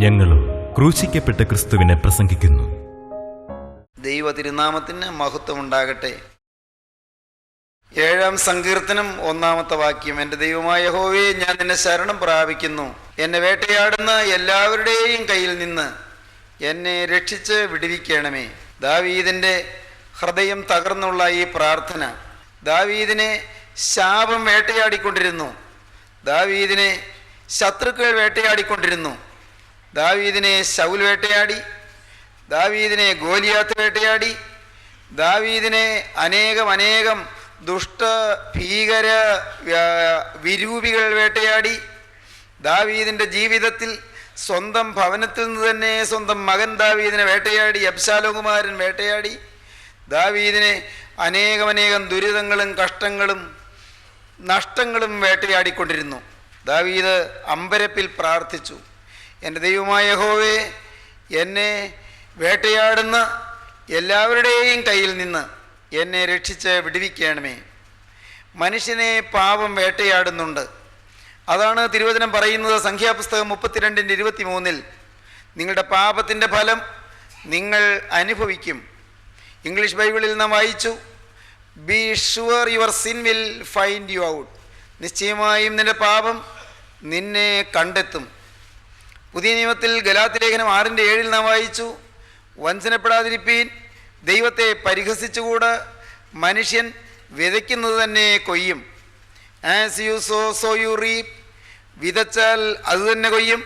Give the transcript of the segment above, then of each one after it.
ഞങ്ങളും ക്രൂശിക്കപ്പെട്ട ക്രിസ്തുവിനെ പ്രസംഗിക്കുന്നു. ദൈവ തിരുനാമത്തിന് മഹത്വം ഉണ്ടാകട്ടെ. 7-ാം സങ്കീർത്തനം 1-ാമത്തെ വാക്യം. എൻ്റെ ദൈവമായ യഹോവേ, ഞാൻ നിന്നെ ശരണം പ്രാപിക്കുന്നു. എന്നെ വേട്ടയാടുന്ന എല്ലാവരുടെയും കയ്യിൽ നിന്ന് എന്നെ രക്ഷിച്ച് വിടുവിക്കണമേ. ദാവീദിൻ്റെ ഹൃദയം തകർന്നുള്ള ഈ പ്രാർത്ഥന. ദാവീദിനെ ശാപം വേട്ടയാടിക്കൊണ്ടിരുന്നു. ദാവീദിനെ ശത്രുക്കൾ വേട്ടയാടിക്കൊണ്ടിരുന്നു. ദാവീദിനെ ശൗൽ വേട്ടയാടി, ദാവീദിനെ ഗോലിയാത്ത് വേട്ടയാടി, ദാവീദിനെ അനേകം ദുഷ്ട ഭീകര വിരൂപികൾ വേട്ടയാടി. ദാവീദിൻ്റെ ജീവിതത്തിൽ സ്വന്തം ഭവനത്തിൽ നിന്ന് തന്നെ സ്വന്തം മകൻ ദാവീദിനെ വേട്ടയാടി, അബ്ശാലോം കുമാരൻ വേട്ടയാടി. ദാവീദിനെ അനേകം ദുരിതങ്ങളും കഷ്ടങ്ങളും നഷ്ടങ്ങളും വേട്ടയാടിക്കൊണ്ടിരുന്നു. ദാവീദ് അമ്പരപ്പിൽ പ്രാർത്ഥിച്ചു, എൻ്റെ ദൈവമായ യഹോവേ, എന്നെ വേട്ടയാടുന്ന എല്ലാവരുടെയും കയ്യിൽ നിന്ന് എന്നെ രക്ഷിച്ച് വിടുവിക്കണമേ. മനുഷ്യനെ പാപം വേട്ടയാടുന്നുണ്ട്. അതാണ് തിരുവചനം പറയുന്നത്. സംഖ്യാപുസ്തകം 32:23 നിങ്ങളുടെ പാപത്തിൻ്റെ ഫലം നിങ്ങൾ അനുഭവിക്കും. ഇംഗ്ലീഷ് ബൈബിളിൽ നാം വായിച്ചു, be sure your sin will find you out. നിശ്ചയമായും നിന്റെ പാപം നിന്നെ കണ്ടെത്തും. പുതിയ നിയമത്തിൽ ഗലാത്യ ലേഖനം 6:7 നാം വായിച്ചു, വഞ്ചനപ്പെടാതിരിപ്പീൻ, ദൈവത്തെ പരിഹസിച്ചുകൂടാ, മനുഷ്യൻ വിതയ്ക്കുന്നത് തന്നെ കൊയ്യും. As you sow you reap. വിതച്ചാൽ അത് തന്നെ കൊയ്യും,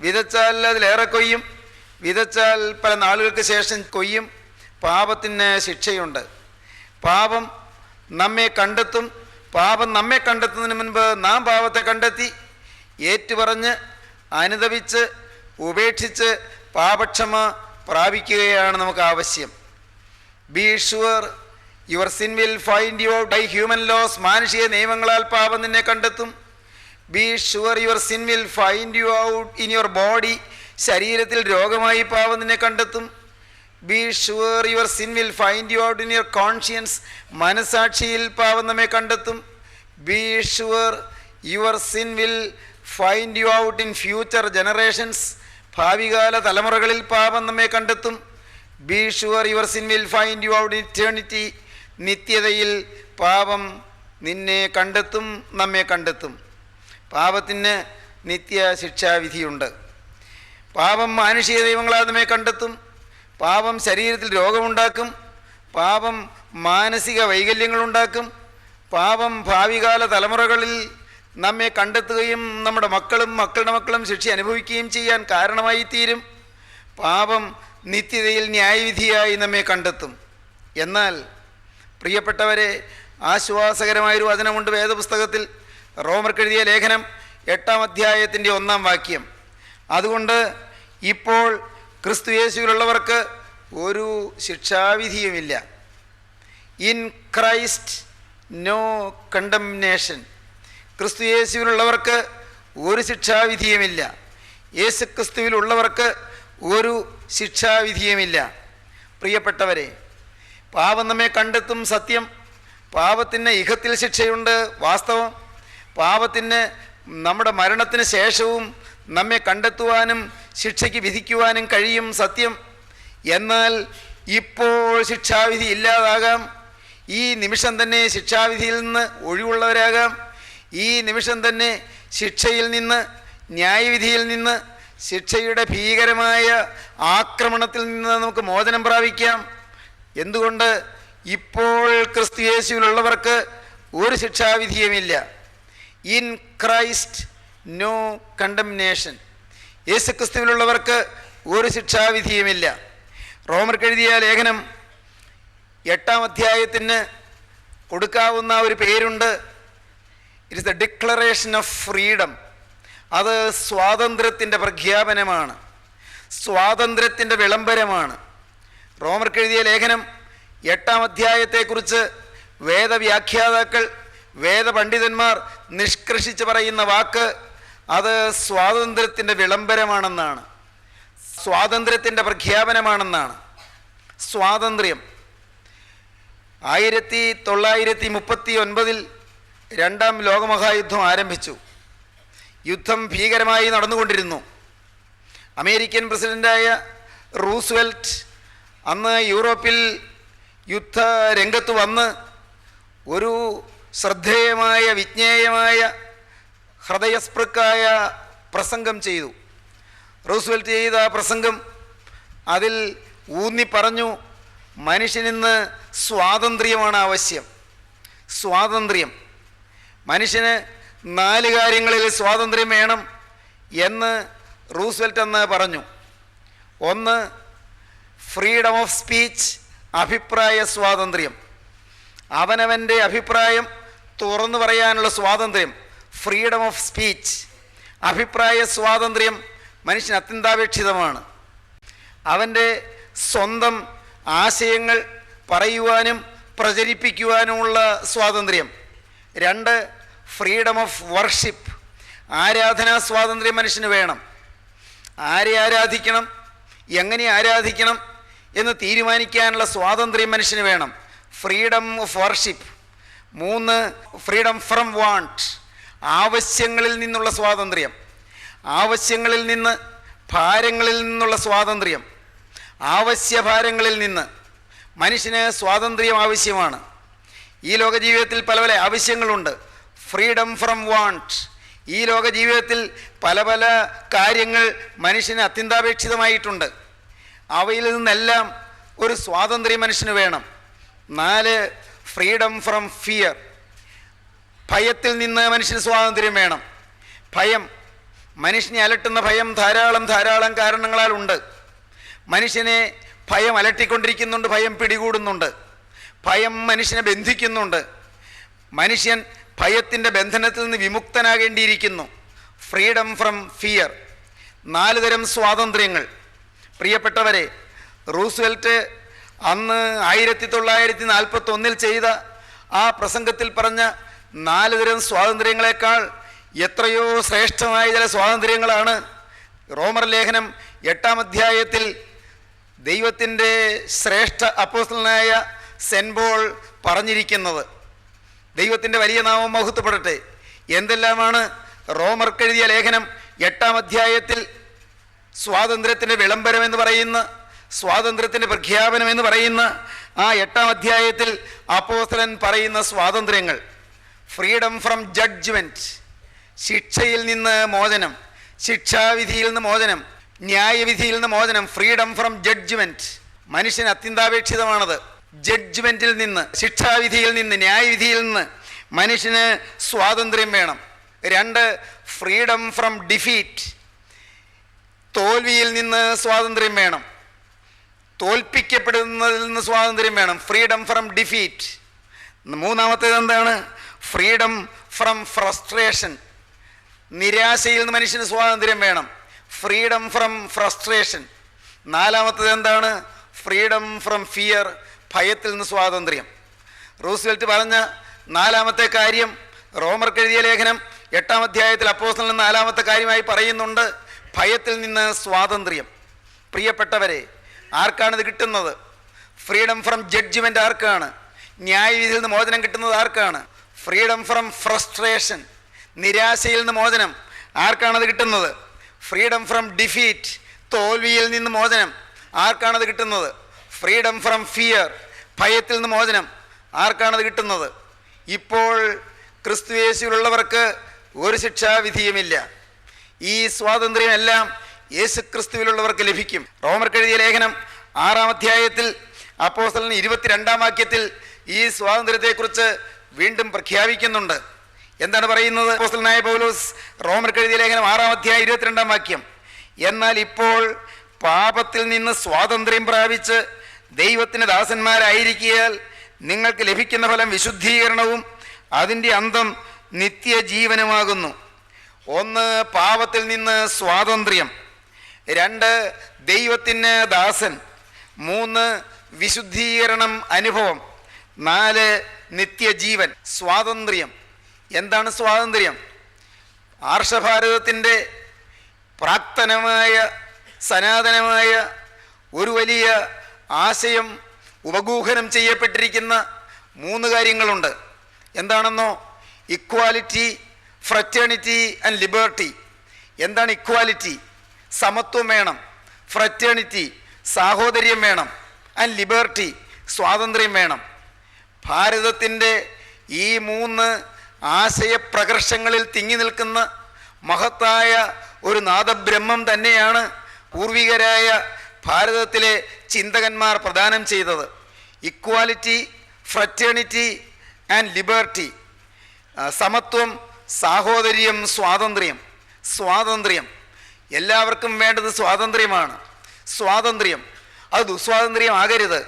വിതച്ചാൽ അതിലേറെ കൊയ്യും, വിതച്ചാൽ പല നാളുകൾക്ക് ശേഷം കൊയ്യും. പാപത്തിന് ശിക്ഷയുണ്ട്. പാപം നമ്മെ കണ്ടെത്തും. പാപം നമ്മെ കണ്ടെത്തുന്നതിന് മുൻപ് നാം പാപത്തെ കണ്ടെത്തി ഏറ്റുപറഞ്ഞ് അനുദപിച്ച് ഉപേക്ഷിച്ച് പാപക്ഷമ പ്രാപിക്കുകയാണ് നമുക്ക് ആവശ്യം. Be sure your sin will find you out by human laws. മാനുഷിക നിയമങ്ങളാൽ പാപം നിന്നെ കണ്ടെത്തും. Be sure your sin will find you out in your body. ശരീരത്തിൽ രോഗമായി പാപം നിന്നെ കണ്ടെത്തും. Be sure your sin will find you out in your conscience. മനസാക്ഷിയിൽ പാപം നമ്മെ കണ്ടെത്തും. Be sure your sin will find you out in future generations. ഭാവികാല തലമുറകളിൽ പാപം നമ്മെ കണ്ടെത്തും. Be sure your sin will find you out in eternity. നിത്യതയിൽ പാപം നിന്നെ കണ്ടെത്തും, നമ്മെ കണ്ടെത്തും. പാപത്തിന് നിത്യ ശിക്ഷാവിധിയുണ്ട്. പാപം മാനുഷിക ദൈവങ്ങളാൽ നമ്മെ കണ്ടെത്തും. പാപം ശരീരത്തിൽ രോഗമുണ്ടാക്കും. പാപം മാനസിക വൈകല്യങ്ങളുണ്ടാക്കും. പാപം ഭാവികാല തലമുറകളിൽ നമ്മെ കണ്ടെത്തുകയും നമ്മുടെ മക്കളും മക്കളുടെ മക്കളും ശിക്ഷ അനുഭവിക്കുകയും ചെയ്യാൻ കാരണമായി തീരും. പാപം നിത്യതയിൽ ന്യായവിധിയായി നമ്മെ കണ്ടെത്തും. എന്നാൽ പ്രിയപ്പെട്ടവരെ, ആശ്വാസകരമായൊരു വചനമുണ്ട് വേദപുസ്തകത്തിൽ. റോമർക്കെഴുതിയ ലേഖനം 8-ാം അധ്യായത്തിൻ്റെ 1-ാം വാക്യം. അതുകൊണ്ട് ഇപ്പോൾ ക്രിസ്തു യേശുവിലുള്ളവർക്ക് ഒരു ശിക്ഷാവിധിയുമില്ല. In Christ no condemnation. Kristu യേശുവിലുള്ളവർക്ക് ഒരു ശിക്ഷാവിധിയുമില്ല. യേശു ക്രിസ്തുവിലുള്ളവർക്ക് ഒരു ശിക്ഷാവിധിയുമില്ല. പ്രിയപ്പെട്ടവരെ, പാപം നമ്മെ കണ്ടെത്തും, സത്യം. പാപത്തിന് ഇഹത്തിൽ ശിക്ഷയുണ്ട്, വാസ്തവം. പാപത്തിന് നമ്മുടെ മരണത്തിന് ശേഷവും നമ്മെ കണ്ടെത്തുവാനും ശിക്ഷയ്ക്ക് വിധിക്കുവാനും കഴിയും, സത്യം. എന്നാൽ ഇപ്പോൾ ശിക്ഷാവിധി ഇല്ലാതാകാം. ഈ നിമിഷം തന്നെ ശിക്ഷാവിധിയിൽ നിന്ന് ഒഴിവുള്ളവരാകാം. ഈ നിമിഷം തന്നെ ശിക്ഷയിൽ നിന്ന്, ന്യായവിധിയിൽ നിന്ന്, ശിക്ഷയുടെ ഭീകരമായ ആക്രമണത്തിൽ നിന്ന് നമുക്ക് മോചനം പ്രാപിക്കാം. എന്തുകൊണ്ട്? ഇപ്പോൾ ക്രിസ്തു യേശുവിലുള്ളവർക്ക് ഒരു ശിക്ഷാവിധിയുമില്ല. In Christ no condemnation. Yeshu ക്രിസ്തുവിലുള്ളവർക്ക് ഒരു ശിക്ഷാവിധിയുമില്ല. റോമർക്കെഴുതിയ ലേഖനം 8-ാം അധ്യായത്തിന് കൊടുക്കാവുന്ന ഒരു പേരുണ്ട്. It is the declaration of freedom. അത് സ്വാതന്ത്ര്യത്തിൻ്റെ പ്രഖ്യാപനമാണ്, സ്വാതന്ത്ര്യത്തിൻ്റെ വിളംബരമാണ്. റോമർക്കെഴുതിയ ലേഖനം 8-ാം അധ്യായത്തെക്കുറിച്ച് വേദവ്യാഖ്യാതാക്കൾ, വേദപണ്ഡിതന്മാർ നിഷ്കർഷിച്ച് പറയുന്ന വാക്ക് അത് സ്വാതന്ത്ര്യത്തിൻ്റെ വിളംബരമാണെന്നാണ്, സ്വാതന്ത്ര്യത്തിൻ്റെ പ്രഖ്യാപനമാണെന്നാണ്. സ്വാതന്ത്ര്യം 1939 രണ്ടാം ലോകമഹായുദ്ധം ആരംഭിച്ചു. യുദ്ധം ഭീകരമായി നടന്നുകൊണ്ടിരുന്നു. അമേരിക്കൻ പ്രസിഡൻ്റായ റൂസ്വെൽറ്റ് അന്ന് യൂറോപ്പിൽ യുദ്ധ രംഗത്ത് വന്ന് ഒരു ശ്രദ്ധേയമായ വിജ്ഞേയമായ ഹൃദയസ്പൃക്കായ പ്രസംഗം ചെയ്തു. റൂസ്വെൽറ്റ് ചെയ്ത പ്രസംഗം അതിൽ ഊന്നി പറഞ്ഞു, മനുഷ്യനിന്ന് സ്വാതന്ത്ര്യമാണ് ആവശ്യം. സ്വാതന്ത്ര്യം, മനുഷ്യന് 4 കാര്യങ്ങളിൽ സ്വാതന്ത്ര്യം വേണം എന്ന് റൂസ്വെൽറ്റ് അന്ന് പറഞ്ഞു. 1, ഫ്രീഡം ഓഫ് സ്പീച്ച്, അഭിപ്രായ സ്വാതന്ത്ര്യം. അവനവൻ്റെ അഭിപ്രായം തുറന്നു പറയാനുള്ള സ്വാതന്ത്ര്യം, ഫ്രീഡം ഓഫ് സ്പീച്ച്. അഭിപ്രായ സ്വാതന്ത്ര്യം മനുഷ്യന് അത്യന്താപേക്ഷിതമാണ്. അവൻ്റെ സ്വന്തം ആശയങ്ങൾ പറയുവാനും പ്രചരിപ്പിക്കുവാനുമുള്ള സ്വാതന്ത്ര്യം. 2, ഫ്രീഡം ഓഫ് വർഷിപ്പ്, ആരാധനാ സ്വാതന്ത്ര്യം മനുഷ്യന് വേണം. ആരെ ആരാധിക്കണം, എങ്ങനെ ആരാധിക്കണം എന്ന് തീരുമാനിക്കാനുള്ള സ്വാതന്ത്ര്യം മനുഷ്യന് വേണം, freedom of worship. 3, freedom from want, ആവശ്യങ്ങളിൽ നിന്നുള്ള സ്വാതന്ത്ര്യം. ആവശ്യങ്ങളിൽ നിന്ന്, ഭാരങ്ങളിൽ നിന്നുള്ള സ്വാതന്ത്ര്യം. ആവശ്യഭാരങ്ങളിൽ നിന്ന് മനുഷ്യന് സ്വാതന്ത്ര്യം ആവശ്യമാണ്. ഈ ലോക ജീവിതത്തിൽ പല പല ആവശ്യങ്ങളുണ്ട്. ഫ്രീഡം ഫ്രം വാണ്ട്, ഈ ലോക ജീവിതത്തിൽ പല പല കാര്യങ്ങൾ മനുഷ്യന് അത്യന്താപേക്ഷിതമായിട്ടുണ്ട്. അവയിൽ നിന്നെല്ലാം ഒരു സ്വാതന്ത്ര്യം മനുഷ്യന് വേണം. 4, ഫ്രീഡം ഫ്രം ഫിയർ, ഭയത്തിൽ നിന്ന് മനുഷ്യന് സ്വാതന്ത്ര്യം വേണം. ഭയം, മനുഷ്യനെ അലട്ടുന്ന ഭയം ധാരാളം കാരണങ്ങളാൽ ഉണ്ട്. മനുഷ്യനെ ഭയം അലട്ടിക്കൊണ്ടിരിക്കുന്നുണ്ട്, ഭയം പിടികൂടുന്നുണ്ട്, ഭയം മനുഷ്യനെ ബന്ധിക്കുന്നുണ്ട്. മനുഷ്യൻ ഭയത്തിൻ്റെ ബന്ധനത്തിൽ നിന്ന് വിമുക്തനാകേണ്ടിയിരിക്കുന്നു. Freedom from fear. 4 തരം സ്വാതന്ത്ര്യങ്ങൾ. പ്രിയപ്പെട്ടവരെ, റൂസ്വെൽറ്റ് അന്ന് 1941 ചെയ്ത ആ പ്രസംഗത്തിൽ പറഞ്ഞ 4 തരം സ്വാതന്ത്ര്യങ്ങളെക്കാൾ എത്രയോ ശ്രേഷ്ഠമായ ചില സ്വാതന്ത്ര്യങ്ങളാണ് റോമർ ലേഖനം 8-ാം അധ്യായത്തിൽ ദൈവത്തിൻ്റെ ശ്രേഷ്ഠ അപ്പോസ്തലനായ സെന്റ് പോൾ പറഞ്ഞിരിക്കുന്നത്. ദൈവത്തിൻ്റെ വലിയ നാമം മഹത്വപ്പെടട്ടെ. എന്തെല്ലാമാണ് റോമർക്കെഴുതിയ ലേഖനം 8-ാം അധ്യായത്തിൽ സ്വാതന്ത്ര്യത്തിൻ്റെ വിളംബരം എന്ന് പറയുന്ന, സ്വാതന്ത്ര്യത്തിൻ്റെ പ്രഖ്യാപനം എന്ന് പറയുന്ന ആ 8-ാം അധ്യായത്തിൽ അപ്പോസ്തലൻ പറയുന്ന സ്വാതന്ത്ര്യങ്ങൾ. ഫ്രീഡം ഫ്രം ജഡ്ജ്മെൻറ്റ്, ശിക്ഷയിൽ നിന്ന് മോചനം, ശിക്ഷാവിധിയിൽ നിന്ന് മോചനം, ന്യായവിധിയിൽ നിന്ന് മോചനം. ഫ്രീഡം ഫ്രം ജഡ്ജ്മെൻറ്റ് മനുഷ്യന് അത്യന്താപേക്ഷിതമാണത്. ജഡ്ജ്മെൻറ്റിൽ നിന്ന്, ശിക്ഷാവിധിയിൽ നിന്ന്, ന്യായവിധിയിൽ നിന്ന് മനുഷ്യന് സ്വാതന്ത്ര്യം വേണം. 2, ഫ്രീഡം ഫ്രം ഡിഫീറ്റ്, തോൽവിയിൽ നിന്ന് സ്വാതന്ത്ര്യം വേണം, തോൽപ്പിക്കപ്പെടുന്നതിൽ നിന്ന് സ്വാതന്ത്ര്യം വേണം. Freedom from defeat. 3-ാമത്തേത് എന്താണ്? ഫ്രീഡം ഫ്രം ഫ്രസ്ട്രേഷൻ, നിരാശയിൽ നിന്ന് മനുഷ്യന് സ്വാതന്ത്ര്യം വേണം. Freedom from frustration. 4-ാമത്തേത് എന്താണ്? ഫ്രീഡം ഫ്രം ഫിയർ, ഭയത്തിൽ നിന്ന് സ്വാതന്ത്ര്യം. റൂസ്വെൽറ്റ് പറഞ്ഞ 4-ാമത്തെ കാര്യം റോമർക്കെഴുതിയ ലേഖനം 8-ാം അധ്യായത്തിൽ അപ്പോസ്തലൻ 4-ാമത്തെ കാര്യമായി പറയുന്നുണ്ട്, ഭയത്തിൽ നിന്ന് സ്വാതന്ത്ര്യം. പ്രിയപ്പെട്ടവരെ, ആർക്കാണിത് കിട്ടുന്നത്? ഫ്രീഡം ഫ്രം ജഡ്ജ്മെൻറ്റ് ആർക്കാണ്? ന്യായവിധിയിൽ നിന്ന് മോചനം കിട്ടുന്നത് ആർക്കാണ്? ഫ്രീഡം ഫ്രം ഫ്രസ്ട്രേഷൻ, നിരാശയിൽ നിന്ന് മോചനം ആർക്കാണത് കിട്ടുന്നത്? ഫ്രീഡം ഫ്രം ഡിഫീറ്റ്, തോൽവിയിൽ നിന്ന് മോചനം ആർക്കാണത് കിട്ടുന്നത്? ഫ്രീഡം ഫ്രം ഫിയർ, ഭയത്തിൽ നിന്ന് മോചനം ആർക്കാണത് കിട്ടുന്നത്? ഇപ്പോൾ ക്രിസ്തുയേശുവിലുള്ളവർക്ക് ഒരു ശിക്ഷാവിധിയുമില്ല. ഈ സ്വാതന്ത്ര്യമെല്ലാം യേശു ക്രിസ്തുവിലുള്ളവർക്ക് ലഭിക്കും. റോമർക്കെഴുതിയ ലേഖനം 6-ാം അധ്യായത്തിൽ അപ്പോസ്തലൻ 22-ാം വാക്യത്തിൽ ഈ സ്വാതന്ത്ര്യത്തെക്കുറിച്ച് വീണ്ടും പ്രഖ്യാപിക്കുന്നുണ്ട്. എന്താണ് പറയുന്നത്? അപ്പോസ്തലനായ പൗലോസ് റോമർക്കെഴുതിയ ലേഖനം 6-ാം അധ്യായം 22-ാം വാക്യം, എന്നാൽ ഇപ്പോൾ പാപത്തിൽ നിന്ന് സ്വാതന്ത്ര്യം പ്രാപിച്ച് ദൈവത്തിന് ദാസന്മാരായിരിക്കിയാൽ നിങ്ങൾക്ക് ലഭിക്കുന്ന ഫലം വിശുദ്ധീകരണവും അതിൻ്റെ അന്തം നിത്യജീവനുമാകുന്നു. 1, പാപത്തിൽ നിന്ന് സ്വാതന്ത്ര്യം. 2, ദൈവത്തിന് ദാസൻ. 3, വിശുദ്ധീകരണം അനുഭവം. 4, നിത്യജീവൻ. സ്വാതന്ത്ര്യം. എന്താണ് സ്വാതന്ത്ര്യം? ആർഷഭാരതത്തിൻ്റെ പ്രാക്തനമായ സനാതനമായ ഒരു വലിയ ആശയം ഉപഗൂഹനം ചെയ്യപ്പെട്ടിരിക്കുന്ന 3 കാര്യങ്ങളുണ്ട്. എന്താണെന്നോ? Equality, fraternity and liberty. എന്താണ് ഇക്വാലിറ്റി? സമത്വം വേണം, ഫ്രറ്റേണിറ്റി സാഹോദര്യം വേണം, ആൻഡ് ലിബർട്ടി സ്വാതന്ത്ര്യം വേണം. ഭാരതത്തിൻ്റെ ഈ 3 ആശയപ്രകർഷങ്ങളിൽ തിങ്ങി നിൽക്കുന്ന മഹത്തായ ഒരു നാദബ്രഹ്മം തന്നെയാണ് പൂർവികരായ ഭാരതത്തിലെ ചിന്തകന്മാർ പ്രദാനം ചെയ്തത്. ഇക്വാലിറ്റി, ഫ്രറ്റേണിറ്റി ആൻഡ് ലിബർട്ടി, സമത്വം, സാഹോദര്യം, സ്വാതന്ത്ര്യം. സ്വാതന്ത്ര്യം എല്ലാവർക്കും വേണ്ടത് സ്വാതന്ത്ര്യമാണ്. സ്വാതന്ത്ര്യം അത് ദുസ്വാതന്ത്ര്യം ആകരുത്.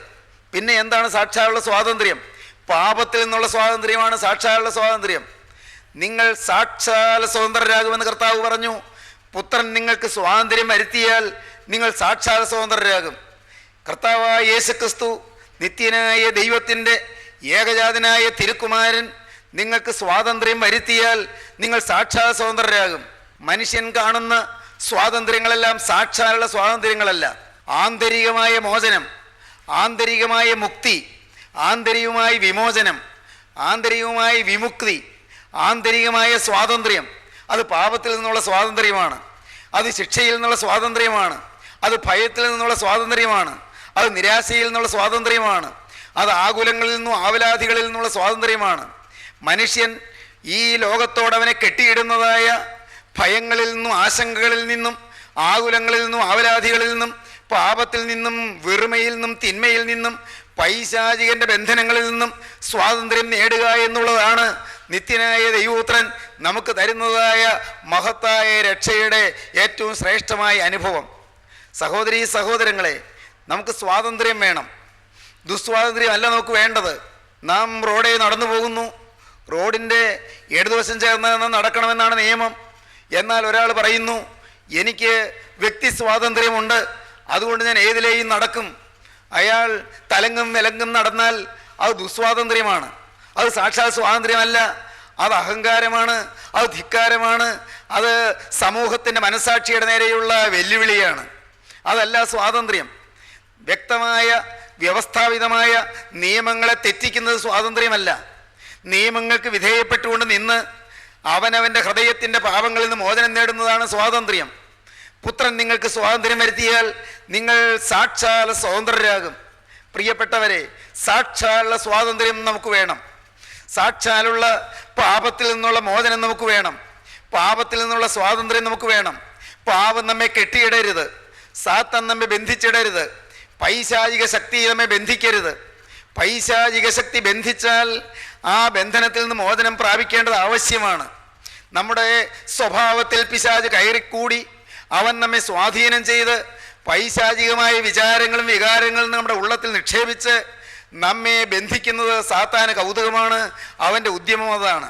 പിന്നെ എന്താണ് സാക്ഷാലുള്ള സ്വാതന്ത്ര്യം? പാപത്തിൽ നിന്നുള്ള സ്വാതന്ത്ര്യമാണ് സാക്ഷാലുള്ള സ്വാതന്ത്ര്യം. നിങ്ങൾ സാക്ഷാൽ സ്വതന്ത്രരാകുമെന്ന് കർത്താവ് പറഞ്ഞു. പുത്രൻ നിങ്ങൾക്ക് സ്വാതന്ത്ര്യം വരുത്തിയാൽ നിങ്ങൾ സാക്ഷാൽ സ്വതന്ത്രരാകും. കർത്താവായ യേശുക്രിസ്തു, നിത്യനായ ദൈവത്തിൻ്റെ ഏകജാതനായ തിരുക്കുമാരൻ നിങ്ങൾക്ക് സ്വാതന്ത്ര്യം വരുത്തിയാൽ നിങ്ങൾ സാക്ഷാൽ സ്വതന്ത്രരാകും. മനുഷ്യൻ കാണുന്ന സ്വാതന്ത്ര്യങ്ങളെല്ലാം സാക്ഷാലുള്ള സ്വാതന്ത്ര്യങ്ങളല്ല. ആന്തരികമായ മോചനം, ആന്തരികമായ മുക്തി, ആന്തരികമായ വിമോചനം, ആന്തരികമായ വിമുക്തി, ആന്തരികമായ സ്വാതന്ത്ര്യം അത് പാപത്തിൽ നിന്നുള്ള സ്വാതന്ത്ര്യമാണ്. അത് ശിക്ഷയിൽ നിന്നുള്ള സ്വാതന്ത്ര്യമാണ്. അത് ഭയത്തിൽ നിന്നുള്ള സ്വാതന്ത്ര്യമാണ്. അത് നിരാശയിൽ നിന്നുള്ള സ്വാതന്ത്ര്യമാണ്. അത് ആകുലങ്ങളിൽ നിന്നും ആവലാധികളിൽ നിന്നുള്ള സ്വാതന്ത്ര്യമാണ്. മനുഷ്യൻ ഈ ലോകത്തോടവനെ കെട്ടിയിടുന്നതായ ഭയങ്ങളിൽ നിന്നും ആശങ്കകളിൽ നിന്നും ആകുലങ്ങളിൽ നിന്നും ആവലാധികളിൽ നിന്നും പാപത്തിൽ നിന്നും വെറുമയിൽ നിന്നും തിന്മയിൽ നിന്നും പൈശാചികന്റെ ബന്ധനങ്ങളിൽ നിന്നും സ്വാതന്ത്ര്യം നേടുക എന്നുള്ളതാണ് നിത്യനായ ദൈവപുത്രൻ നമുക്ക് തരുന്നതായ മഹത്തായ രക്ഷയുടെ ഏറ്റവും ശ്രേഷ്ഠമായ അനുഭവം. സഹോദരീ സഹോദരങ്ങളെ, നമുക്ക് സ്വാതന്ത്ര്യം വേണം, ദുസ്വാതന്ത്ര്യം അല്ല നമുക്ക് വേണ്ടത്. നാം റോഡേ നടന്നു പോകുന്നു, റോഡിൻ്റെ ഇടതുവശം ചേർന്ന് നടക്കണമെന്നാണ് നിയമം. എന്നാൽ ഒരാൾ പറയുന്നു, എനിക്ക് വ്യക്തി സ്വാതന്ത്ര്യമുണ്ട്, അതുകൊണ്ട് ഞാൻ ഏതിലേയും നടക്കും. അയാൾ തലങ്ങും വിലങ്ങും നടന്നാൽ അത് ദുസ്വാതന്ത്ര്യമാണ്. അത് സാക്ഷാൽ സ്വാതന്ത്ര്യമല്ല, അത് അഹങ്കാരമാണ്, അത് ധിക്കാരമാണ്, അത് സമൂഹത്തിൻ്റെ മനസ്സാക്ഷിയുടെ നേരെയുള്ള വെല്ലുവിളിയാണ്. അതല്ല സ്വാതന്ത്ര്യം. വ്യക്തമായ വ്യവസ്ഥാപിതമായ നിയമങ്ങളെ തെറ്റിക്കുന്നത് സ്വാതന്ത്ര്യമല്ല. നിയമങ്ങൾക്ക് വിധേയപ്പെട്ടുകൊണ്ട് നിന്ന് അവനവൻ്റെ ഹൃദയത്തിൻ്റെ പാപങ്ങളിൽ നിന്ന് മോചനം നേടുന്നതാണ് സ്വാതന്ത്ര്യം. പുത്രൻ നിങ്ങൾക്ക് സ്വാതന്ത്ര്യം വരുത്തിയാൽ നിങ്ങൾ സാക്ഷാൽ സ്വതന്ത്രരാകും. പ്രിയപ്പെട്ടവരെ, സാക്ഷാലുള്ള സ്വാതന്ത്ര്യം നമുക്ക് വേണം. സാക്ഷാലുള്ള പാപത്തിൽ നിന്നുള്ള മോചനം നമുക്ക് വേണം. പാപത്തിൽ നിന്നുള്ള സ്വാതന്ത്ര്യം നമുക്ക് വേണം. പാപം നമ്മെ കെട്ടിയിടരുത്, സാത്താൻ നമ്മെ ബന്ധിച്ചിടരുത്, പൈശാചിക ശക്തി നമ്മെ ബന്ധിക്കരുത്. പൈശാചിക ശക്തി ബന്ധിച്ചാൽ ആ ബന്ധനത്തിൽ നിന്ന് മോചനം പ്രാപിക്കേണ്ടത് ആവശ്യമാണ്. നമ്മുടെ സ്വഭാവത്തിൽ പിശാച് കയറിക്കൂടി അവൻ നമ്മെ സ്വാധീനം ചെയ്ത് പൈശാചികമായ വിചാരങ്ങളും വികാരങ്ങളും നമ്മുടെ ഉള്ളത്തിൽ നിക്ഷേപിച്ച് നമ്മെ ബന്ധിക്കുന്നത് സാത്താന് കൗതുകമാണ്, അവൻ്റെ ഉദ്യമം അതാണ്.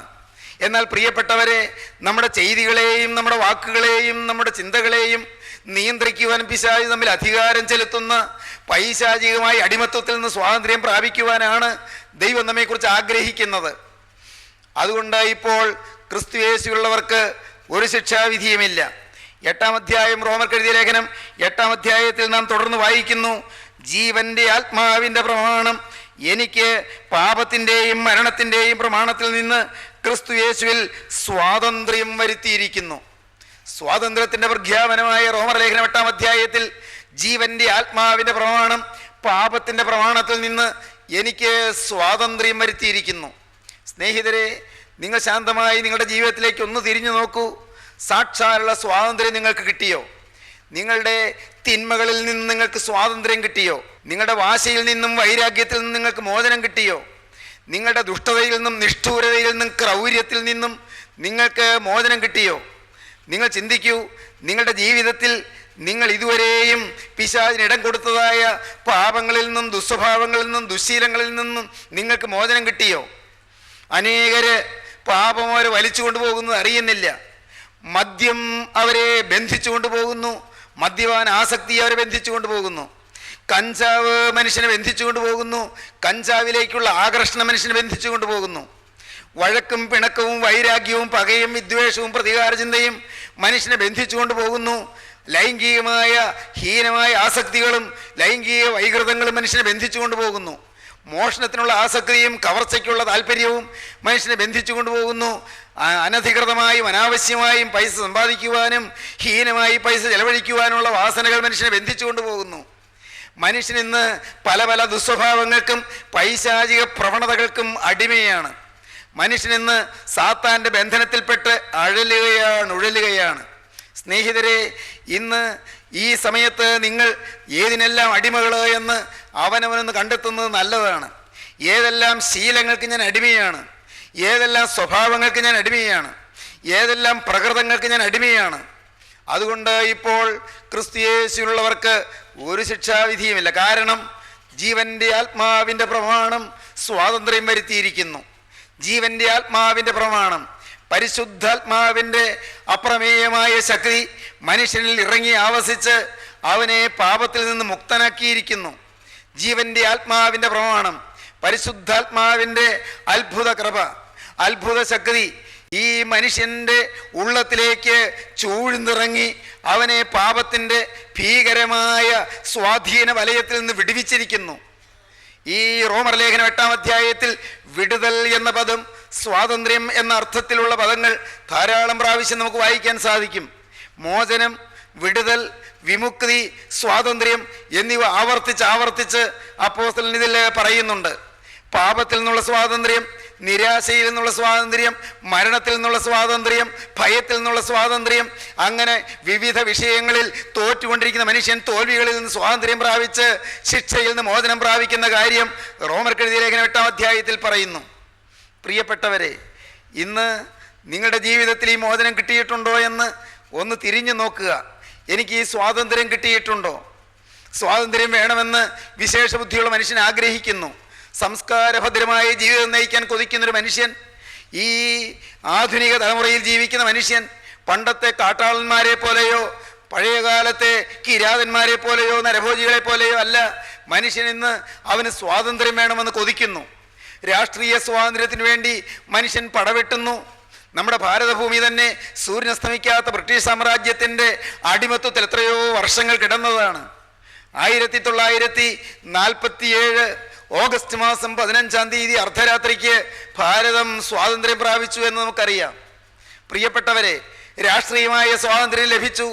എന്നാൽ പ്രിയപ്പെട്ടവരെ, നമ്മുടെ ചെയ്തികളെയും നമ്മുടെ വാക്കുകളെയും നമ്മുടെ ചിന്തകളെയും നിയന്ത്രിക്കുവാൻ പിശാച് തമ്മിൽ അധികാരം ചെലുത്തുന്ന പൈശാചികമായ അടിമത്വത്തിൽ നിന്ന് സ്വാതന്ത്ര്യം പ്രാപിക്കുവാനാണ് ദൈവം നമ്മെക്കുറിച്ച് ആഗ്രഹിക്കുന്നത്. അതുകൊണ്ട് ഇപ്പോൾ ക്രിസ്തുയേശുള്ളവർക്ക് ഒരു ശിക്ഷാവിധിയുമില്ല. 8-ാം അധ്യായം റോമർക്ക് എഴുതിയ ലേഖനം 8-ാം അധ്യായത്തിൽ നാം തുടർന്ന് വായിക്കുന്നു, ജീവന്റെ ആത്മാവിൻ്റെ പ്രമാണം എനിക്ക് പാപത്തിൻ്റെയും മരണത്തിൻ്റെയും പ്രമാണത്തിൽ നിന്ന് ക്രിസ്തുയേശുവിൽ സ്വാതന്ത്ര്യം വരുത്തിയിരിക്കുന്നു. സ്വാതന്ത്ര്യത്തിൻ്റെ പ്രഖ്യാപനമായ റോമർ ലേഖനം 8-ാം അധ്യായത്തിൽ ജീവന്റെ ആത്മാവിൻ്റെ പ്രമാണം പാപത്തിൻ്റെ പ്രമാണത്തിൽ നിന്ന് എനിക്ക് സ്വാതന്ത്ര്യം വരുത്തിയിരിക്കുന്നു. സ്നേഹിതരെ, നിങ്ങൾ ശാന്തമായി നിങ്ങളുടെ ജീവിതത്തിലേക്ക് ഒന്ന് തിരിഞ്ഞു നോക്കൂ. സാക്ഷാലുള്ള സ്വാതന്ത്ര്യം നിങ്ങൾക്ക് കിട്ടിയോ? നിങ്ങളുടെ തിന്മകളിൽ നിന്ന് നിങ്ങൾക്ക് സ്വാതന്ത്ര്യം കിട്ടിയോ? നിങ്ങളുടെ വാശിയിൽ നിന്നും വൈരാഗ്യത്തിൽ നിന്നും നിങ്ങൾക്ക് മോചനം കിട്ടിയോ? നിങ്ങളുടെ ദുഷ്ടതയിൽ നിന്നും നിഷ്ഠൂരതയിൽ നിന്നും ക്രൗര്യത്തിൽ നിന്നും നിങ്ങൾക്ക് മോചനം കിട്ടിയോ? നിങ്ങൾ ചിന്തിക്കൂ, നിങ്ങളുടെ ജീവിതത്തിൽ നിങ്ങൾ ഇതുവരെയും പിശാചിന് ഇടം കൊടുത്തതായ പാപങ്ങളിൽ നിന്നും ദുസ്വഭാവങ്ങളിൽ നിന്നും ദുശ്ശീലങ്ങളിൽ നിന്നും നിങ്ങൾക്ക് മോചനം കിട്ടിയോ? അനേകര് പാപം അവരെ വലിച്ചു കൊണ്ടുപോകുന്നത് അറിയുന്നില്ല. മദ്യം അവരെ ബന്ധിച്ചു കൊണ്ടുപോകുന്നു. മദ്യപാന ആസക്തി അവരെ ബന്ധിച്ചു കൊണ്ടുപോകുന്നു. കഞ്ചാവ് മനുഷ്യനെ ബന്ധിച്ചു കൊണ്ടുപോകുന്നു. കഞ്ചാവിലേക്കുള്ള ആകർഷണം മനുഷ്യനെ ബന്ധിച്ചു കൊണ്ടുപോകുന്നു. വഴക്കും പിണക്കവും വൈരാഗ്യവും പകയും വിദ്വേഷവും പ്രതികാര ചിന്തയും മനുഷ്യനെ ബന്ധിച്ചു കൊണ്ടുപോകുന്നു. ലൈംഗികമായ ഹീനമായ ആസക്തികളും ലൈംഗിക വൈകൃതങ്ങളും മനുഷ്യനെ ബന്ധിച്ചു കൊണ്ടുപോകുന്നു. മോഷണത്തിനുള്ള ആസക്തിയും കവർച്ചയ്ക്കുള്ള താല്പര്യവും മനുഷ്യനെ ബന്ധിച്ചു കൊണ്ടുപോകുന്നു. അനധികൃതമായും അനാവശ്യമായും പൈസ സമ്പാദിക്കുവാനും ഹീനമായി പൈസ ചെലവഴിക്കുവാനുള്ള വാസനകൾ മനുഷ്യനെ ബന്ധിച്ചു കൊണ്ടുപോകുന്നു. മനുഷ്യൻ ഇന്ന് പല പല ദുസ്വഭാവങ്ങൾക്കും പൈശാചിക പ്രവണതകൾക്കും അടിമയാണ്. മനുഷ്യൻ ഇന്ന് സാത്താൻ്റെ ബന്ധനത്തിൽപ്പെട്ട് ഉഴലുകയാണ്. സ്നേഹിതരെ, ഇന്ന് ഈ സമയത്ത് നിങ്ങൾ ഏതിനെല്ലാം അടിമകൾ എന്ന് അവനവനൊന്ന് കണ്ടെത്തുന്നത് നല്ലതാണ്. ഏതെല്ലാം ശീലങ്ങൾക്ക് ഞാൻ അടിമയാണ്, ഏതെല്ലാം സ്വഭാവങ്ങൾക്ക് ഞാൻ അടിമയാണ്, ഏതെല്ലാം പ്രകൃതങ്ങൾക്ക് ഞാൻ അടിമയാണ്. അതുകൊണ്ട് ഇപ്പോൾ ക്രിസ്തുയേശുവിലുള്ളവർക്ക് ഒരു ശിക്ഷാവിധിയുമില്ല. കാരണം ജീവൻ്റെ ആത്മാവിൻ്റെ പ്രമാണം സ്വാതന്ത്ര്യം വരുത്തിയിരിക്കുന്നു. ജീവൻ്റെ ആത്മാവിൻ്റെ പ്രമാണം, പരിശുദ്ധാത്മാവിൻ്റെ അപ്രമേയമായ ശക്തി മനുഷ്യനിൽ ഇറങ്ങി ആവസിച്ച് അവനെ പാപത്തിൽ നിന്ന് മുക്തനാക്കിയിരിക്കുന്നു. ജീവൻ്റെ ആത്മാവിൻ്റെ പ്രമാണം, പരിശുദ്ധാത്മാവിൻ്റെ അത്ഭുത കൃപ, അത്ഭുത ശക്തി ഈ മനുഷ്യൻ്റെ ഉള്ളത്തിലേക്ക് ചൂഴ്ന്നിറങ്ങി അവനെ പാപത്തിൻ്റെ ഭീകരമായ സ്വാധീന വലയത്തിൽ നിന്ന് വിടുവിച്ചിരിക്കുന്നു. ഈ റോമർ ലേഖനം 8-ാം അധ്യായത്തിൽ വിടുതൽ എന്ന പദം, സ്വാതന്ത്ര്യം എന്ന അർത്ഥത്തിലുള്ള പദങ്ങൾ ധാരാളം പ്രാവശ്യം നമുക്ക് വായിക്കാൻ സാധിക്കും. മോചനം, വിടുതൽ, വിമുക്തി, സ്വാതന്ത്ര്യം എന്നിവ ആവർത്തിച്ച് അപ്പോസ്തലൻ ഇതിൽ പറയുന്നുണ്ട്. പാപത്തിൽ നിന്നുള്ള സ്വാതന്ത്ര്യം, നിരാശയിൽ നിന്നുള്ള സ്വാതന്ത്ര്യം, മരണത്തിൽ നിന്നുള്ള സ്വാതന്ത്ര്യം, ഭയത്തിൽ നിന്നുള്ള സ്വാതന്ത്ര്യം, അങ്ങനെ വിവിധ വിഷയങ്ങളിൽ തോറ്റുകൊണ്ടിരിക്കുന്ന മനുഷ്യൻ തോൽവികളിൽ നിന്ന് സ്വാതന്ത്ര്യം പ്രാപിച്ച് ശിക്ഷയിൽ നിന്ന് മോചനം പ്രാപിക്കുന്ന കാര്യം റോമർക്കെഴുതിയ ലേഖനം 8-ാം അധ്യായത്തിൽ പറയുന്നു. പ്രിയപ്പെട്ടവരെ, ഇന്ന് നിങ്ങളുടെ ജീവിതത്തിൽ ഈ മോചനം കിട്ടിയിട്ടുണ്ടോ എന്ന് ഒന്ന് തിരിഞ്ഞു നോക്കുക. എനിക്ക് ഈ സ്വാതന്ത്ര്യം കിട്ടിയിട്ടുണ്ടോ? സ്വാതന്ത്ര്യം വേണമെന്ന് വിശേഷ ബുദ്ധിയുള്ള മനുഷ്യൻ ആഗ്രഹിക്കുന്നു. സംസ്കാരഭദ്രമായ ജീവിതം നയിക്കാൻ കൊതിക്കുന്നൊരു മനുഷ്യൻ, ഈ ആധുനിക തലമുറയിൽ ജീവിക്കുന്ന മനുഷ്യൻ പണ്ടത്തെ കാട്ടാളന്മാരെ പോലെയോ പഴയകാലത്തെ കിരാതന്മാരെ പോലെയോ നരഭോജികളെ പോലെയോ അല്ല. മനുഷ്യൻ ഇന്ന് അവന് സ്വാതന്ത്ര്യം വേണമെന്ന് കൊതിക്കുന്നു. രാഷ്ട്രീയ സ്വാതന്ത്ര്യത്തിന് വേണ്ടി മനുഷ്യൻ പടവെട്ടുന്നു. നമ്മുടെ ഭാരതഭൂമി തന്നെ സൂര്യനസ്തമിക്കാത്ത ബ്രിട്ടീഷ് സാമ്രാജ്യത്തിൻ്റെ അടിമത്വത്തിൽ എത്രയോ വർഷങ്ങൾ കിടന്നതാണ്. 1947 ഓഗസ്റ്റ് മാസം 15-ാം തീയതി അർദ്ധരാത്രിക്ക് ഭാരതം സ്വാതന്ത്ര്യം പ്രാപിച്ചു എന്ന് നമുക്കറിയാം. പ്രിയപ്പെട്ടവരെ, രാഷ്ട്രീയമായ സ്വാതന്ത്ര്യം ലഭിച്ചു.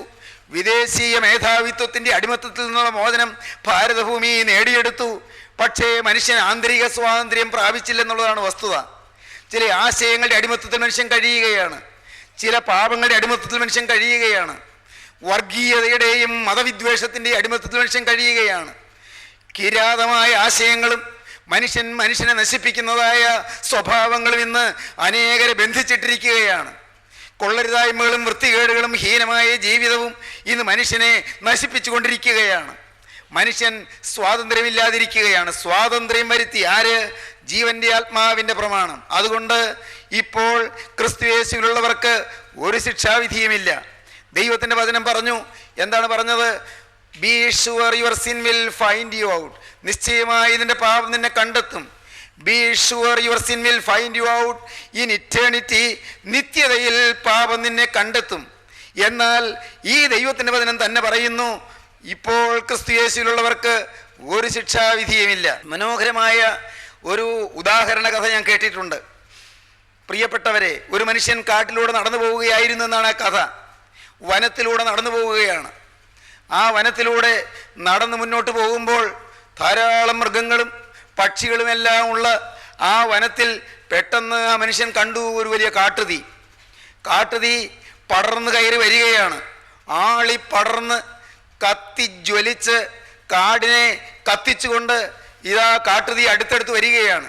വിദേശീയ മേധാവിത്വത്തിൻ്റെ അടിമത്തത്തിൽ നിന്നുള്ള മോചനം ഭാരതഭൂമി നേടിയെടുത്തു. പക്ഷേ മനുഷ്യൻ ആന്തരിക സ്വാതന്ത്ര്യം പ്രാപിച്ചില്ലെന്നുള്ളതാണ് വസ്തുത. ചില ആശയങ്ങളുടെ അടിമത്തത്തിൽ മനുഷ്യൻ കഴിയുകയാണ്. ചില പാപങ്ങളുടെ അടിമത്തത്തിൽ മനുഷ്യൻ കഴിയുകയാണ്. വർഗീയതയുടെയും മതവിദ്വേഷത്തിൻ്റെയും അടിമത്തത്തിൽ മനുഷ്യൻ കഴിയുകയാണ്. കിരാതമായ ആശയങ്ങളും മനുഷ്യനെ നശിപ്പിക്കുന്നതായ സ്വഭാവങ്ങളും ഇന്ന് അനേകരെ ബന്ധിച്ചിട്ടിരിക്കുകയാണ്. കൊള്ളരുതായ്മകളും വൃത്തികേടുകളും ഹീനമായ ജീവിതവും ഇന്ന് മനുഷ്യനെ നശിപ്പിച്ചു കൊണ്ടിരിക്കുകയാണ്. മനുഷ്യൻ സ്വാതന്ത്ര്യമില്ലാതിരിക്കുകയാണ്. സ്വാതന്ത്ര്യം വരുത്തി ആര്? ജീവൻ്റെ ആത്മാവിൻ്റെ പ്രമാണം. അതുകൊണ്ട് ഇപ്പോൾ ക്രിസ്തുയേശുവിലുള്ളവർക്ക് ഒരു ശിക്ഷാവിധിയുമില്ല. ദൈവത്തിൻ്റെ വചനം പറഞ്ഞു. എന്താണ് പറഞ്ഞത്? Be sure your sin will find you out. നിശ്ചയമായി ഇതിൻ്റെ പാപം നിന്നെ കണ്ടെത്തും. Be sure your sin will find you out in eternity. നിത്യതയിൽ പാപം നിന്നെ കണ്ടെത്തും. എന്നാൽ ഈ ദൈവത്തിൻ്റെ വചനം തന്നെ പറയുന്നു, ഇപ്പോൾ ക്രിസ്തുയേശുവിലുള്ളവർക്ക് ഒരു ശിക്ഷാവിധിയുമില്ല. മനോഹരമായ ഒരു ഉദാഹരണ കഥ ഞാൻ കേട്ടിട്ടുണ്ട്. പ്രിയപ്പെട്ടവരെ, ഒരു മനുഷ്യൻ കാട്ടിലൂടെ നടന്നു പോവുകയായിരുന്നു എന്നാണ് ആ കഥ. വനത്തിലൂടെ നടന്നു പോവുകയാണ്. ആ വനത്തിലൂടെ നടന്ന് മുന്നോട്ട് പോകുമ്പോൾ ധാരാളം മൃഗങ്ങളും പക്ഷികളുമെല്ലാം ഉള്ള ആ വനത്തിൽ പെട്ടെന്ന് ആ മനുഷ്യൻ കണ്ടു ഒരു വലിയ കാട്ടുതീ. കാട്ടുതീ പടർന്ന് കയറി വരികയാണ്. ആളി പടർന്ന് കത്തി ജ്വലിച്ച് കാടിനെ കത്തിച്ചുകൊണ്ട് ഇതാ കാട്ടുതീ അടുത്തടുത്ത് വരികയാണ്.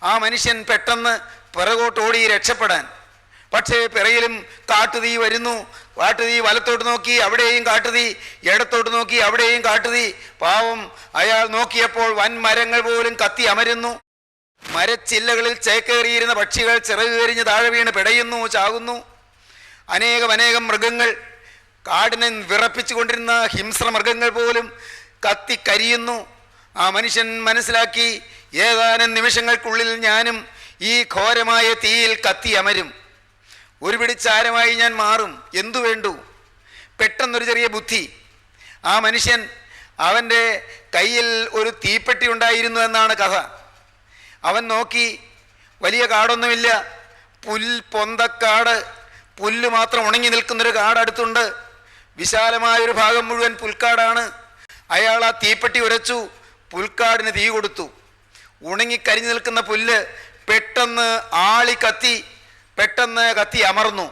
ആ മനുഷ്യൻ പെട്ടെന്ന് പിറകോട്ടോടി രക്ഷപ്പെടാൻ. പക്ഷേ പിറയിലും കാട്ടുതീ വരുന്നു. കാട്ടുതീ വലത്തോട്ട് നോക്കി, അവിടെയും കാട്ടുതീ, ഇടത്തോട്ട് നോക്കി, അവിടെയും കാട്ടുതീ. പാവം അയാൾ നോക്കിയപ്പോൾ വൻ മരങ്ങൾ പോലും കത്തി അമരുന്നു. മരച്ചില്ലകളിൽ ചേക്കേറിയിരുന്ന പക്ഷികൾ ചിറകുകരിഞ്ഞ് താഴെ വീണ് പിടയുന്നു, ചാകുന്നു. അനേകം മൃഗങ്ങൾ, കാടിനെ വിറപ്പിച്ചു കൊണ്ടിരുന്ന ഹിംസ്ര മൃഗങ്ങൾ പോലും കത്തിക്കരിയുന്നു. ആ മനുഷ്യൻ മനസ്സിലാക്കി, ഏതാനും നിമിഷങ്ങൾക്കുള്ളിൽ ഞാനും ഈ ഘോരമായ തീയിൽ കത്തി അമരും. ഒരു പിടിച്ചാരമായി ഞാൻ മാറും. എന്തു വേണ്ടു? പെട്ടെന്നൊരു ചെറിയ ബുദ്ധി. ആ മനുഷ്യൻ, അവൻ്റെ കയ്യിൽ ഒരു തീപ്പെട്ടി ഉണ്ടായിരുന്നു എന്നാണ് കഥ. അവൻ നോക്കി, വലിയ കാടൊന്നുമില്ല, പൊന്തക്കാട്, പുല്ല് മാത്രം ഉണങ്ങി നിൽക്കുന്നൊരു കാട് അടുത്തുണ്ട്. വിശാലമായൊരു ഭാഗം മുഴുവൻ പുൽക്കാടാണ്. അയാൾ ആ തീപ്പെട്ടി ഉരച്ചു, പുൽക്കാടിന് തീ കൊടുത്തു. ഉണങ്ങിക്കരിഞ്ഞു നിൽക്കുന്ന പുല്ല് പെട്ടെന്ന് പെട്ടെന്ന് കത്തി അമർന്നു.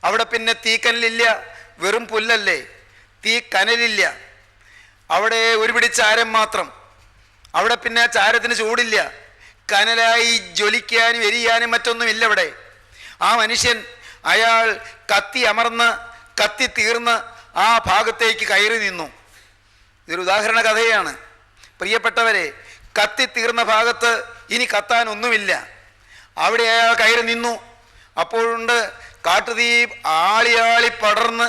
അവിടെ പിന്നെ തീക്കനലില്ല, വെറും പുല്ലല്ലേ, തീ കനലില്ല. അവിടെ ഒരു പിടി ചാരം മാത്രം. അവിടെ പിന്നെ ചാരത്തിന് ചൂടില്ല, കനലായി ജ്വലിക്കാനും എരിയാനും മറ്റൊന്നുമില്ല അവിടെ. ആ മനുഷ്യൻ, അയാൾ കത്തി തീർന്ന് ആ ഭാഗത്തേക്ക് കയറി നിന്നു. ഇതൊരു ഉദാഹരണ കഥയാണ് പ്രിയപ്പെട്ടവരെ. കത്തി തീർന്ന ഭാഗത്ത് ഇനി കത്താൻ ഒന്നുമില്ല. അവിടെ അയാൾ കയറി നിന്നു. അപ്പോഴുണ്ട് കാട്ടുതീ ആളി പടർന്ന്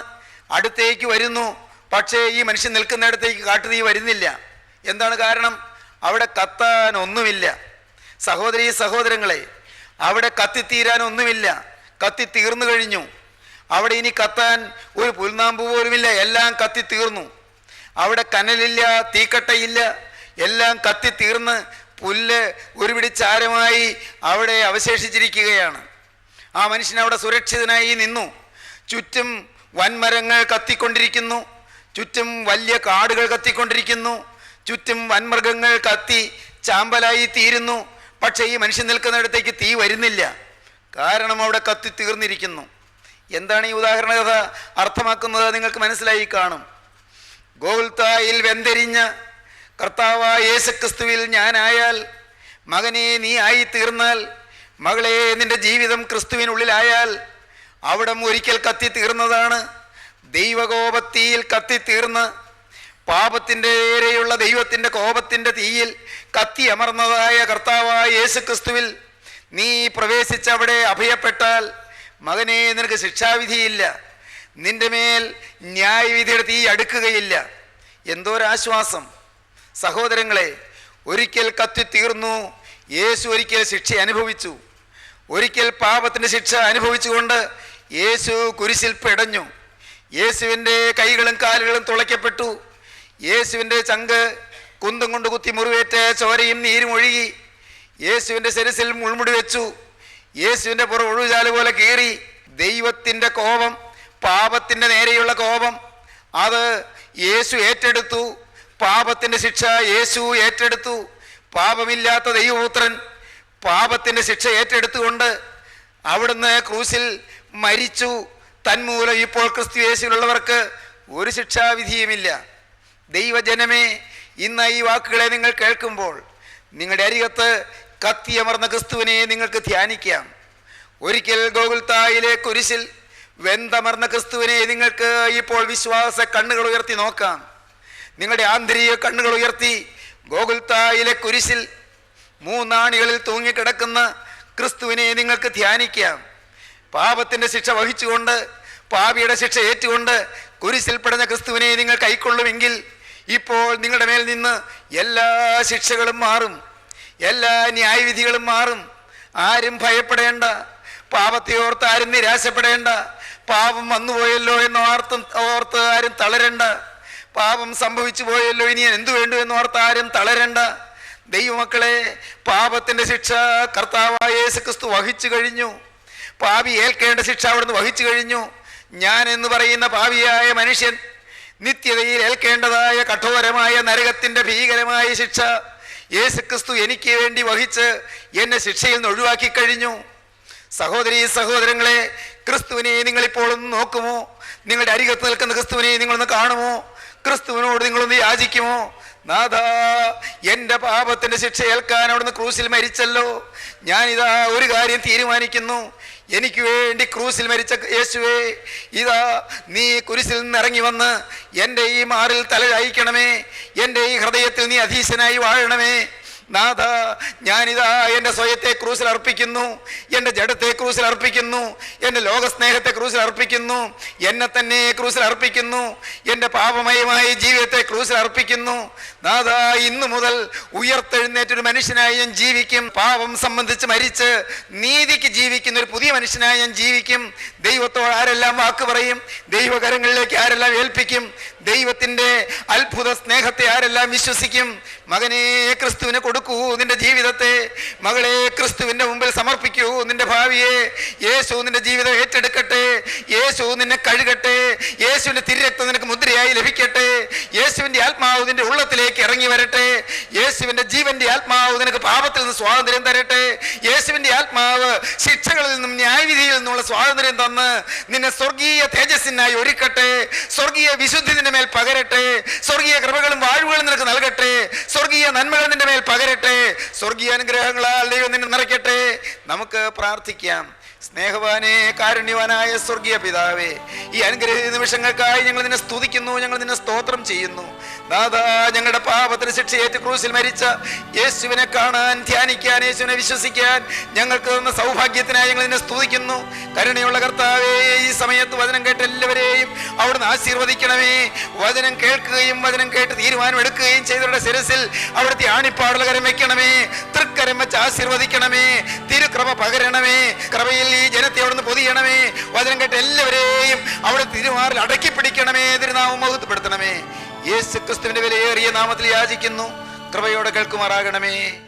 അടുത്തേക്ക് വരുന്നു. പക്ഷേ ഈ മനുഷ്യൻ നിൽക്കുന്നിടത്തേക്ക് കാട്ടുതീ വരുന്നില്ല. എന്താണ് കാരണം? അവിടെ കത്താൻ ഒന്നുമില്ല. സഹോദരീ സഹോദരങ്ങളെ, അവിടെ കത്തിത്തീരാൻ ഒന്നുമില്ല, കത്തി തീർന്നു കഴിഞ്ഞു. അവിടെ ഇനി കത്താൻ ഒരു പുൽനാമ്പ് പോലുമില്ല, എല്ലാം കത്തി തീർന്നു. അവിടെ കനലില്ല, തീക്കട്ടയില്ല, എല്ലാം കത്തി തീർന്ന് പുല്ല് ഒരു പിടി ചാരമായി അവിടെ അവശേഷിച്ചിരിക്കുകയാണ്. ആ മനുഷ്യൻ അവിടെ സുരക്ഷിതനായി നിന്നു. ചുറ്റും വൻമരങ്ങൾ കത്തിക്കൊണ്ടിരിക്കുന്നു, ചുറ്റും വലിയ കാടുകൾ കത്തിക്കൊണ്ടിരിക്കുന്നു, ചുറ്റും വൻമൃഗങ്ങൾ കത്തി ചാമ്പലായി തീരുന്നു. പക്ഷേ ഈ മനുഷ്യൻ നിൽക്കുന്നിടത്തേക്ക് തീ വരുന്നില്ല, കാരണം അവിടെ കത്തി തീർന്നിരിക്കുന്നു. എന്താണ് ഈ ഉദാഹരണ കഥ അർത്ഥമാക്കുന്നത്? നിങ്ങൾക്ക് മനസ്സിലായി കാണും. ഗോൽത്തായിൽ വെന്തെരിഞ്ഞ കർത്താവായ യേശുക്രിസ്തുവിൽ ഞാനായാൽ, മകനെ നീ ആയി തീർന്നാൽ, മകളെ നിന്റെ ജീവിതം ക്രിസ്തുവിനുള്ളിലായാൽ, അവിടം ഒരിക്കൽ കത്തി തീർന്നതാണ്. ദൈവകോപത്തീയിൽ കത്തി തീർന്ന് പാപത്തിൻ്റെ നേരെയുള്ള ദൈവത്തിൻ്റെ കോപത്തിൻ്റെ തീയിൽ കത്തി അമർന്നതായ കർത്താവായ യേശുക്രിസ്തുവിൽ നീ പ്രവേശിച്ചവിടെ അഭയപ്പെട്ടാൽ, മകനെ നിനക്ക് ശിക്ഷാവിധിയില്ല, നിന്റെ മേൽ ന്യായവിധിയുടെ തീ അടുക്കുകയില്ല. എന്തോരാശ്വാസം സഹോദരങ്ങളെ! ഒരിക്കൽ കത്തി തീർന്നു. യേശു ഒരിക്കൽ ശിക്ഷ അനുഭവിച്ചു. ഒരിക്കൽ പാപത്തിൻ്റെ ശിക്ഷ അനുഭവിച്ചുകൊണ്ട് യേശു കുരിശിൽ പിടഞ്ഞു. യേശുവിൻ്റെ കൈകളും കാലുകളും തുളയ്ക്കപ്പെട്ടു. യേശുവിൻ്റെ ചങ്ക് കുന്തം കൊണ്ട് കുത്തി മുറിവേറ്റ് ചോരയും നീരും ഒഴുകി. യേശുവിൻ്റെ ശിരസിൽ മുൾമുടി വെച്ചു. യേശുവിൻ്റെ പുറം ഒഴുചാല് പോലെ കീറി. ദൈവത്തിൻ്റെ കോപം, പാപത്തിൻ്റെ നേരെയുള്ള കോപം, അത് യേശു ഏറ്റെടുത്തു. പാപത്തിൻ്റെ ശിക്ഷ യേശു ഏറ്റെടുത്തു. പാപമില്ലാത്ത ദൈവപുത്രൻ പാപത്തിൻ്റെ ശിക്ഷ ഏറ്റെടുത്തുകൊണ്ട് അവിടുന്ന് ക്രൂശിൽ മരിച്ചു. തന്മൂലം ഇപ്പോൾ ക്രിസ്തു യേശുവിലുള്ളവർക്ക് ഒരു ശിക്ഷാവിധിയുമില്ല. ദൈവജനമേ, ഇന്ന് ഈ വാക്കുകളെ നിങ്ങൾ കേൾക്കുമ്പോൾ നിങ്ങളുടെ അരികത്ത് കത്തിയമർന്ന ക്രിസ്തുവിനെ നിങ്ങൾക്ക് ധ്യാനിക്കാം. ഒരിക്കൽ ഗോകുൽത്തായിലെ കുരിശിൽ വെന്തമർന്ന ക്രിസ്തുവിനെ നിങ്ങൾക്ക് ഇപ്പോൾ വിശ്വാസ കണ്ണുകൾ ഉയർത്തി നോക്കാം. നിങ്ങളുടെ ആന്തരിക കണ്ണുകൾ ഉയർത്തി ഗോകുൽത്തായിലെ കുരിശിൽ മൂന്നാണികളിൽ തൂങ്ങിക്കിടക്കുന്ന ക്രിസ്തുവിനെ നിങ്ങൾക്ക് ധ്യാനിക്കാം. പാപത്തിൻ്റെ ശിക്ഷ വഹിച്ചുകൊണ്ട്, പാപിയുടെ ശിക്ഷ ഏറ്റുകൊണ്ട് കുരിശിൽ പിടഞ്ഞ ക്രിസ്തുവിനെ നിങ്ങൾ കൈക്കൊള്ളുമെങ്കിൽ ഇപ്പോൾ നിങ്ങളുടെ മേൽ നിന്ന് എല്ലാ ശിക്ഷകളും മാറും, എല്ലാ ന്യായവിധികളും മാറും. ആരും ഭയപ്പെടേണ്ട, പാപത്തെ ഓർത്ത് ആരും നിരാശപ്പെടേണ്ട, പാപം വന്നുപോയല്ലോ ഓർത്ത് ആരും തളരണ്ട, പാപം സംഭവിച്ചു പോയല്ലോ ഇനി എന്തു വേണ്ടു എന്നോർത്ത് ആരും തളരണ്ട. ദൈവമക്കളെ, പാപത്തിൻ്റെ ശിക്ഷ കർത്താവായ യേശുക്രിസ്തു വഹിച്ചു കഴിഞ്ഞു. പാപി ഏൽക്കേണ്ട ശിക്ഷ അവിടുന്ന് വഹിച്ചു കഴിഞ്ഞു. ഞാൻ എന്ന് പറയുന്ന പാപിയായ മനുഷ്യൻ നിത്യതയിൽ ഏൽക്കേണ്ടതായ കഠോരമായ നരകത്തിൻ്റെ ഭീകരമായ ശിക്ഷ യേശുക്രിസ്തു എനിക്ക് വേണ്ടി വഹിച്ച് എന്നെ ശിക്ഷയിൽ നിന്ന് ഒഴിവാക്കി കഴിഞ്ഞു. സഹോദരീ സഹോദരങ്ങളെ, ക്രിസ്തുവിനെ നിങ്ങളിപ്പോൾ ഒന്ന് നോക്കുമോ? നിങ്ങളുടെ അരികത്ത് നിൽക്കുന്ന ക്രിസ്തുവിനെ നിങ്ങളൊന്ന് കാണുമോ? ക്രിസ്തുവിനോട് നിങ്ങളൊന്ന് യാചിക്കുമോ? നാഥാ, എൻ്റെ പാപത്തിൻ്റെ ശിക്ഷ ഏൽക്കാൻ അവിടുന്ന് ക്രൂസിൽ മരിച്ചല്ലോ. ഞാനിതാ ഒരു കാര്യം തീരുമാനിക്കുന്നു. എനിക്ക് വേണ്ടി ക്രൂസിൽ മരിച്ച യേശുവേ, ഇതാ നീ കുരിശിൽ നിന്ന് ഇറങ്ങി വന്ന് എൻ്റെ ഈ മാറിൽ തല ചായ്ക്കണമേ, എൻ്റെ ഈ ഹൃദയത്തിൽ നീ അധീശനായി വാഴണമേ. നാഥ, ഞാനിതാ എൻ്റെ സ്വയത്തെ ക്രൂസിൽ അർപ്പിക്കുന്നു, എൻ്റെ ജഡത്തെ ക്രൂസിൽ അർപ്പിക്കുന്നു, എൻ്റെ ലോകസ്നേഹത്തെ ക്രൂസിൽ അർപ്പിക്കുന്നു, എന്നെ തന്നെ ക്രൂസിൽ അർപ്പിക്കുന്നു, എൻ്റെ പാപമയമായ ജീവിതത്തെ ക്രൂസിൽ അർപ്പിക്കുന്നു. നാഥ, ഇന്നു മുതൽ ഉയർത്തെഴുന്നേറ്റൊരു മനുഷ്യനായി ഞാൻ ജീവിക്കും. പാപം സംബന്ധിച്ച് മരിച്ച് നീതിക്ക് ജീവിക്കുന്ന ഒരു പുതിയ മനുഷ്യനായി ഞാൻ ജീവിക്കും. ദൈവത്തോട് ആരെല്ലാം വാക്ക് പറയും, ദൈവകരങ്ങളിലേക്ക് ആരെല്ലാം ഏൽപ്പിക്കും, ദൈവത്തിന്റെ അത്ഭുത സ്നേഹത്തെ ആരെല്ലാം വിശ്വസിക്കും? മകനെ, ക്രിസ്തുവിനെ കൊടുക്കൂ നിന്റെ ജീവിതത്തെ. മകളെ, ക്രിസ്തുവിന്റെ മുമ്പിൽ സമർപ്പിക്കൂ നിന്റെ ഭാവിയെ. യേശു നിന്റെ ജീവിതം ഏറ്റെടുക്കട്ടെ. യേശു നിന്നെ കഴുകട്ടെ. യേശുവിന്റെ തിരുരക്തം നിനക്ക് മുദ്രയായി ലഭിക്കട്ടെ. യേശുവിന്റെ ആത്മാവ് നിന്റെ ഉള്ളത്തിലേക്ക് ഇറങ്ങി വരട്ടെ. യേശുവിന്റെ ജീവന്റെ ആത്മാവ് നിനക്ക് പാപത്തിൽ നിന്ന് സ്വാതന്ത്ര്യം തരട്ടെ. യേശുവിന്റെ ആത്മാവ് ശിക്ഷകളിൽ നിന്നും ന്യായവിധിയിൽ നിന്നുള്ള സ്വാതന്ത്ര്യം തന്ന് നിന്നെ സ്വർഗീയ തേജസ്സിനായി ഒരുക്കട്ടെ. സ്വർഗീയ വിശുദ്ധി നിന്റെ മേൽ പകരട്ടെ. സ്വർഗീയ കൃപകളും വാഴ്വുകളും നിനക്ക് നൽകട്ടെ. സ്വർഗീയ നന്മകൾ നിന്റെ മേൽ പകരട്ടെ. സ്വർഗീയ അനുഗ്രഹങ്ങളാൽ ദൈവം നിന്നെ നിറയ്ക്കട്ടെ. നമുക്ക് പ്രാർത്ഥിക്കാം. സ്നേഹവാനേ, കാരുണ്യവാനായ സ്വർഗീയ പിതാവേ, ഈ അനുഗ്രഹീത നിമിഷങ്ങൾക്കായി ഞങ്ങൾ നിന്നെ സ്തുതിക്കുന്നു, ഞങ്ങൾ നിന്നെ സ്തോത്രം ചെയ്യുന്നു. ദാദാ, ഞങ്ങളുടെ പാപത്തിന് ശിക്ഷയേറ്റ് ക്രൂശിൽ മരിച്ച യേശുവിനെ കാണാൻ, ധ്യാനിക്കാൻ, യേശുവിനെ വിശ്വസിക്കാൻ ഞങ്ങൾക്ക് തന്ന സൗഭാഗ്യത്തിനായി ഞങ്ങൾ നിന്നെ സ്തുതിക്കുന്നു. കരുണയുള്ള കർത്താവേ, ഈ സമയത്ത് വചനം കേട്ട് എല്ലാവരെയും അവിടുന്ന് ആശീർവദിക്കണമേ. വചനം കേൾക്കുകയും വചനം കേട്ട് തീരുമാനം എടുക്കുകയും ചെയ്തവരുടെ ശിരസിൽ അവിടുത്തെ ആണിപ്പാടുള്ള കരം വെക്കണമേ. തൃക്കരം വെച്ച് ആശീർവദിക്കണമേ. തിരുകൃപ പകരണമേ. കൃപയിൽ ഈ ജനത്തെ അവിടുന്ന് പൊതിയണമേ. വചനം കേട്ട് എല്ലാവരെയും അവിടെ തിരുമാറിൽ അടക്കി പിടിക്കണമേ. തിരുനാമം മഹത്വപ്പെടുത്തണമേ. യേശു ക്രിസ്തുവിന്റെ വിലയേറിയ നാമത്തിൽ യാചിക്കുന്നു. കൃപയോടെ കേൾക്കുമാറാകണമേ.